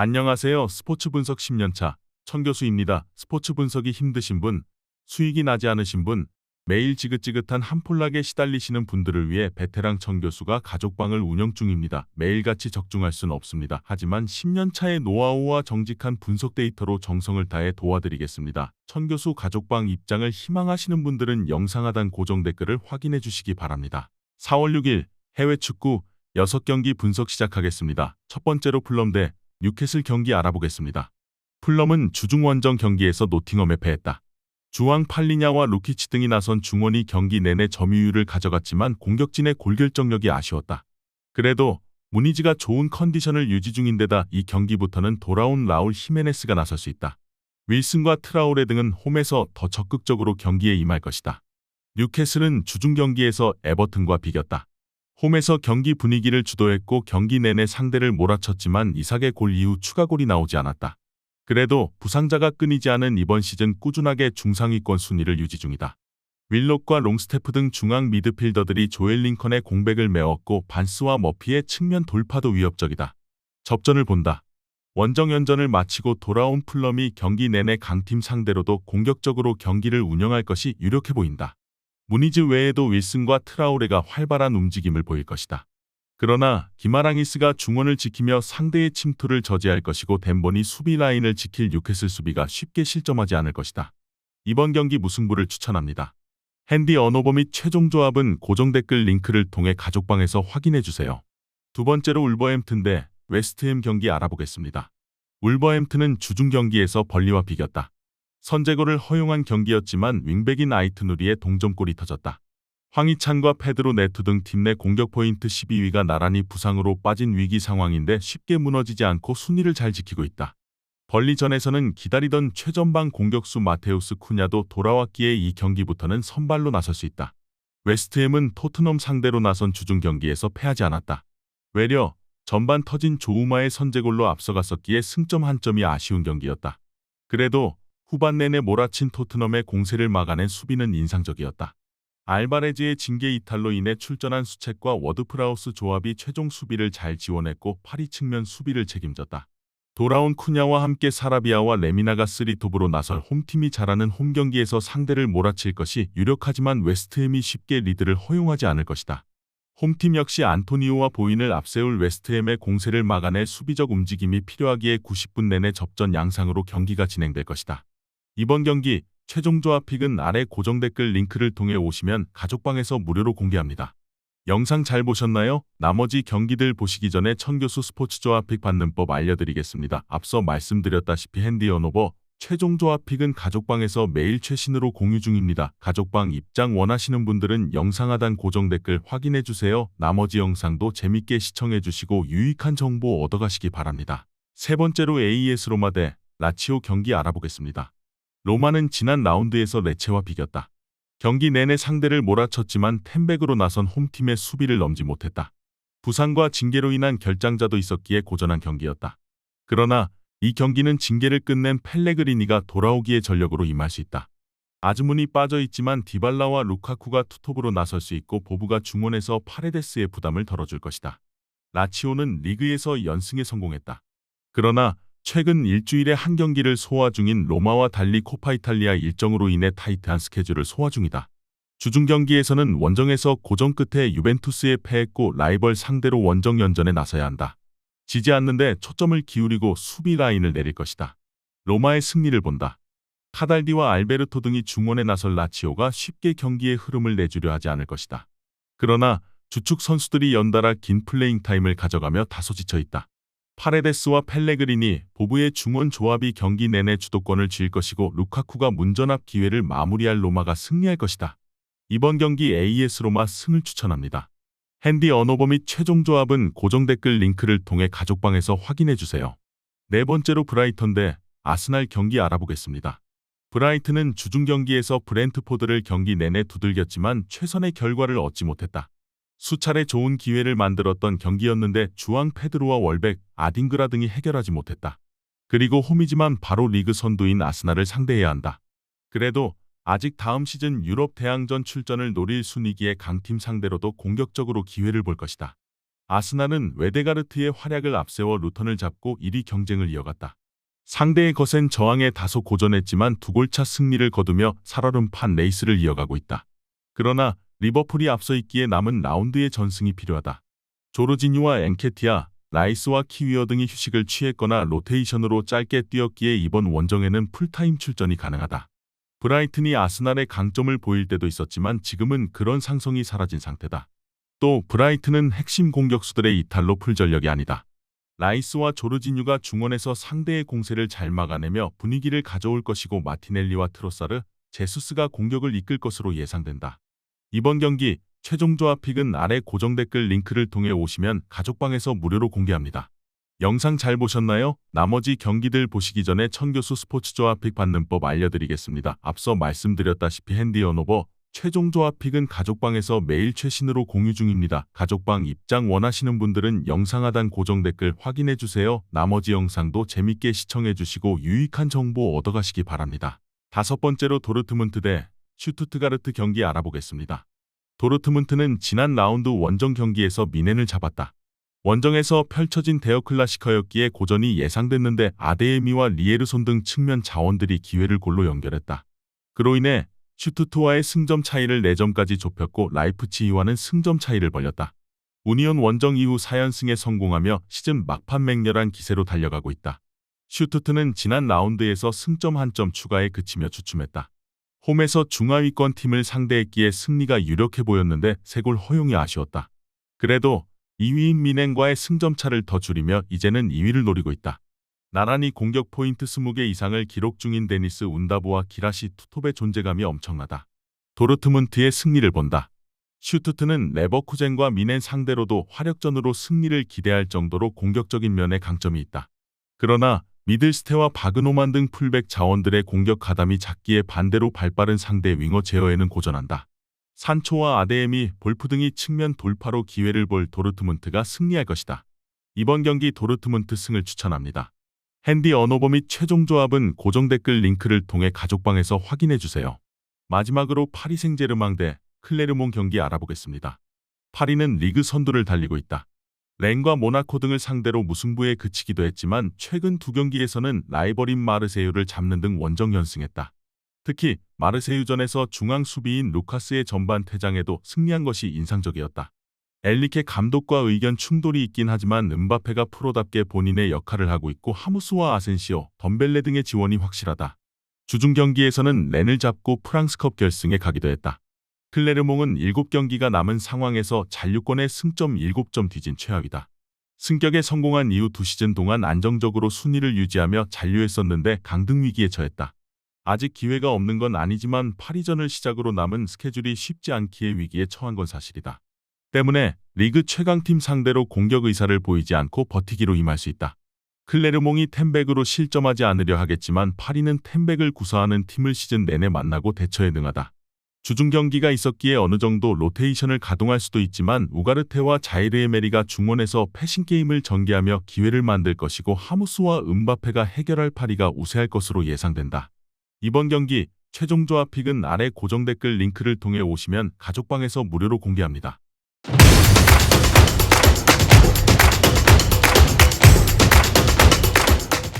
안녕하세요. 스포츠 분석 10년차 천교수입니다. 스포츠 분석이 힘드신 분, 수익이 나지 않으신 분, 매일 지긋지긋한 한폴락에 시달리시는 분들을 위해 베테랑 천교수가 가족방을 운영 중입니다. 매일같이 적중할 수는 없습니다. 하지만 10년차의 노하우와 정직한 분석 데이터로 정성을 다해 도와드리겠습니다. 천교수 가족방 입장을 희망하시는 분들은 영상 하단 고정 댓글을 확인해 주시기 바랍니다. 4월 6일 해외 축구 6경기 분석 시작하겠습니다. 첫 번째로 풀럼 대 뉴캐슬 경기 알아보겠습니다. 풀럼은 주중 원정 경기에서 노팅엄에 패했다. 주앙 팔리냐와 루키치 등이 나선 중원이 경기 내내 점유율을 가져갔지만 공격진의 골결정력이 아쉬웠다. 그래도 무니즈가 좋은 컨디션을 유지 중인데다 이 경기부터는 돌아온 라울 히메네스가 나설 수 있다. 윌슨과 트라우레 등은 홈에서 더 적극적으로 경기에 임할 것이다. 뉴캐슬은 주중 경기에서 에버튼과 비겼다. 홈에서 경기 분위기를 주도했고 경기 내내 상대를 몰아쳤지만 이삭의 골 이후 추가골이 나오지 않았다. 그래도 부상자가 끊이지 않은 이번 시즌 꾸준하게 중상위권 순위를 유지 중이다. 윌록과 롱스태프 등 중앙 미드필더들이 조엘 링컨의 공백을 메웠고 반스와 머피의 측면 돌파도 위협적이다. 접전을 본다. 원정 연전을 마치고 돌아온 풀럼이 경기 내내 강팀 상대로도 공격적으로 경기를 운영할 것이 유력해 보인다. 무니즈 외에도 윌슨과 트라우레가 활발한 움직임을 보일 것이다. 그러나 기마랑이스가 중원을 지키며 상대의 침투를 저지할 것이고 덴본이 수비 라인을 지킬 뉴캐슬 수비가 쉽게 실점하지 않을 것이다. 이번 경기 무승부를 추천합니다. 핸디 언어버 및 최종 조합은 고정 댓글 링크를 통해 가족방에서 확인해주세요. 두 번째로 울버햄튼 대 웨스트햄 경기 알아보겠습니다. 울버햄튼은 주중 경기에서 벌리와 비겼다. 선제골을 허용한 경기였지만 윙백인 아이트누리의 동점골이 터졌다. 황희찬과 페드로 네투 등 팀 내 공격 포인트 12위가 나란히 부상으로 빠진 위기 상황인데 쉽게 무너지지 않고 순위를 잘 지키고 있다. 벌리전에서는 기다리던 최전방 공격수 마테우스 쿠냐도 돌아왔기에 이 경기부터는 선발로 나설 수 있다. 웨스트햄은 토트넘 상대로 나선 주중 경기에서 패하지 않았다. 외려 전반 터진 조우마의 선제골로 앞서갔었기에 승점 한 점이 아쉬운 경기였다. 그래도 후반 내내 몰아친 토트넘의 공세를 막아낸 수비는 인상적이었다. 알바레즈의 징계 이탈로 인해 출전한 수책과 워드프라우스 조합이 최종 수비를 잘 지원했고 파리 측면 수비를 책임졌다. 돌아온 쿠냐와 함께 사라비아와 레미나가 3톱으로 나설 홈팀이 잘하는 홈경기에서 상대를 몰아칠 것이 유력하지만 웨스트햄이 쉽게 리드를 허용하지 않을 것이다. 홈팀 역시 안토니오와 보인을 앞세울 웨스트햄의 공세를 막아낼 수비적 움직임이 필요하기에 90분 내내 접전 양상으로 경기가 진행될 것이다. 이번 경기 최종 조합 픽은 아래 고정 댓글 링크를 통해 오시면 가족방에서 무료로 공개합니다. 영상 잘 보셨나요? 나머지 경기들 보시기 전에 천교수 스포츠 조합 픽 받는 법 알려드리겠습니다. 앞서 말씀드렸다시피 핸디 언어버 최종 조합 픽은 가족방에서 매일 최신으로 공유 중입니다. 가족방 입장 원하시는 분들은 영상 하단 고정 댓글 확인해주세요. 나머지 영상도 재밌게 시청해주시고 유익한 정보 얻어가시기 바랍니다. 세 번째로 AS 로마 대 라치오 경기 알아보겠습니다. 로마는 지난 라운드에서 레체와 비겼다. 경기 내내 상대를 몰아쳤지만 템백으로 나선 홈팀의 수비를 넘지 못했다. 부상과 징계로 인한 결장자도 있었기에 고전한 경기였다. 그러나 이 경기는 징계를 끝낸 펠레그리니가 돌아오기에 전력으로 임할 수 있다. 아즈문이 빠져있지만 디발라와 루카쿠가 투톱으로 나설 수 있고 보부가 중원에서 파레데스의 부담을 덜어줄 것이다. 라치오는 리그에서 연승에 성공했다. 그러나 최근 일주일에 한 경기를 소화 중인 로마와 달리 코파 이탈리아 일정으로 인해 타이트한 스케줄을 소화 중이다. 주중 경기에서는 원정에서 고전 끝에 유벤투스에 패했고 라이벌 상대로 원정 연전에 나서야 한다. 지지 않는데 초점을 기울이고 수비 라인을 내릴 것이다. 로마의 승리를 본다. 카달디와 알베르토 등이 중원에 나설 라치오가 쉽게 경기의 흐름을 내주려 하지 않을 것이다. 그러나 주축 선수들이 연달아 긴 플레잉 타임을 가져가며 다소 지쳐있다. 파레데스와 펠레그리니, 보부의 중원 조합이 경기 내내 주도권을 쥘 것이고 루카쿠가 문전압 기회를 마무리할 로마가 승리할 것이다. 이번 경기 AS 로마 승을 추천합니다. 핸디 언어버 및 최종 조합은 고정 댓글 링크를 통해 가족방에서 확인해주세요. 네 번째로 브라이턴 대 아스날 경기 알아보겠습니다. 브라이튼은 주중 경기에서 브렌트포드를 경기 내내 두들겼지만 최선의 결과를 얻지 못했다. 수차례 좋은 기회를 만들었던 경기였는데 주앙 페드로와 월백, 아딩그라 등이 해결하지 못했다. 그리고 홈이지만 바로 리그 선두인 아스날을 상대해야 한다. 그래도 아직 다음 시즌 유럽 대항전 출전을 노릴 순위기에 강팀 상대로도 공격적으로 기회를 볼 것이다. 아스날은 웨데가르트의 활약을 앞세워 루턴을 잡고 1위 경쟁을 이어갔다. 상대의 거센 저항에 다소 고전했지만 2골차 승리를 거두며 살얼음판 레이스를 이어가고 있다. 그러나 리버풀이 앞서 있기에 남은 라운드의 전승이 필요하다. 조르지뉴와 엔케티아, 라이스와 키위어 등이 휴식을 취했거나 로테이션으로 짧게 뛰었기에 이번 원정에는 풀타임 출전이 가능하다. 브라이튼이 아스날의 강점을 보일 때도 있었지만 지금은 그런 상성이 사라진 상태다. 또 브라이튼은 핵심 공격수들의 이탈로 풀 전력이 아니다. 라이스와 조르지뉴가 중원에서 상대의 공세를 잘 막아내며 분위기를 가져올 것이고 마티넬리와 트로사르, 제수스가 공격을 이끌 것으로 예상된다. 이번 경기 최종 조합픽은 아래 고정 댓글 링크를 통해 오시면 가족방에서 무료로 공개합니다. 영상 잘 보셨나요? 나머지 경기들 보시기 전에 천교수 스포츠 조합픽 받는 법 알려드리겠습니다. 앞서 말씀드렸다시피 핸디 언오버 최종 조합픽은 가족방에서 매일 최신으로 공유 중입니다. 가족방 입장 원하시는 분들은 영상 하단 고정 댓글 확인해주세요. 나머지 영상도 재밌게 시청해주시고 유익한 정보 얻어가시기 바랍니다. 5번째로 도르트문트 대 슈투트가르트 경기 알아보겠습니다. 도르트문트는 지난 라운드 원정 경기에서 미넨을 잡았다. 원정에서 펼쳐진 데어클라시커였기에 고전이 예상됐는데 아데에미와 리에르손 등 측면 자원들이 기회를 골로 연결했다. 그로 인해 슈투트와의 승점 차이를 4점까지 좁혔고 라이프치히와는 승점 차이를 벌렸다. 우니온 원정 이후 4연승에 성공하며 시즌 막판 맹렬한 기세로 달려가고 있다. 슈투트는 지난 라운드에서 승점 1점 추가에 그치며 주춤했다. 홈에서 중하위권 팀을 상대했기에 승리가 유력해 보였는데 3골 허용이 아쉬웠다. 그래도 2위인 미넨과의 승점차를 더 줄이며 이제는 2위를 노리고 있다. 나란히 공격 포인트 20개 이상을 기록 중인 데니스 운다브와 기라시 투톱의 존재감이 엄청나다. 도르트문트의 승리를 본다. 슈투트는 레버쿠젠과 미넨 상대로도 화력전으로 승리를 기대할 정도로 공격적인 면에 강점이 있다. 그러나 미들스테와 바그노만 등 풀백 자원들의 공격 가담이 작기에 반대로 발빠른 상대 윙어 제어에는 고전한다. 산초와 아데에미, 볼프 등이 측면 돌파로 기회를 볼 도르트문트가 승리할 것이다. 이번 경기 도르트문트 승을 추천합니다. 핸디 언오버 및 최종 조합은 고정 댓글 링크를 통해 가족방에서 확인해주세요. 마지막으로 파리 생제르맹 대 클레르몽 경기 알아보겠습니다. 파리는 리그 선두를 달리고 있다. 렌과 모나코 등을 상대로 무승부에 그치기도 했지만 최근 2경기에서는 라이벌인 마르세유를 잡는 등 원정 연승했다. 특히 마르세유전에서 중앙 수비인 루카스의 전반 퇴장에도 승리한 것이 인상적이었다. 엘리케 감독과 의견 충돌이 있긴 하지만 음바페가 프로답게 본인의 역할을 하고 있고 하무스와 아센시오, 덤벨레 등의 지원이 확실하다. 주중 경기에서는 렌을 잡고 프랑스컵 결승에 가기도 했다. 클레르몽은 7경기가 남은 상황에서 잔류권의 승점 7점 뒤진 최하위다. 승격에 성공한 이후 2시즌 동안 안정적으로 순위를 유지하며 잔류했었는데 강등 위기에 처했다. 아직 기회가 없는 건 아니지만 파리전을 시작으로 남은 스케줄이 쉽지 않기에 위기에 처한 건 사실이다. 때문에 리그 최강팀 상대로 공격 의사를 보이지 않고 버티기로 임할 수 있다. 클레르몽이 텐백으로 실점하지 않으려 하겠지만 파리는 텐백을 구사하는 팀을 시즌 내내 만나고 대처에 능하다. 주중 경기가 있었기에 어느 정도 로테이션을 가동할 수도 있지만 우가르테와 자이르에메리가 중원에서 패싱 게임을 전개하며 기회를 만들 것이고 하무스와 음바페가 해결할 파리가 우세할 것으로 예상된다. 이번 경기 최종 조합픽은 아래 고정 댓글 링크를 통해 오시면 가족방에서 무료로 공개합니다.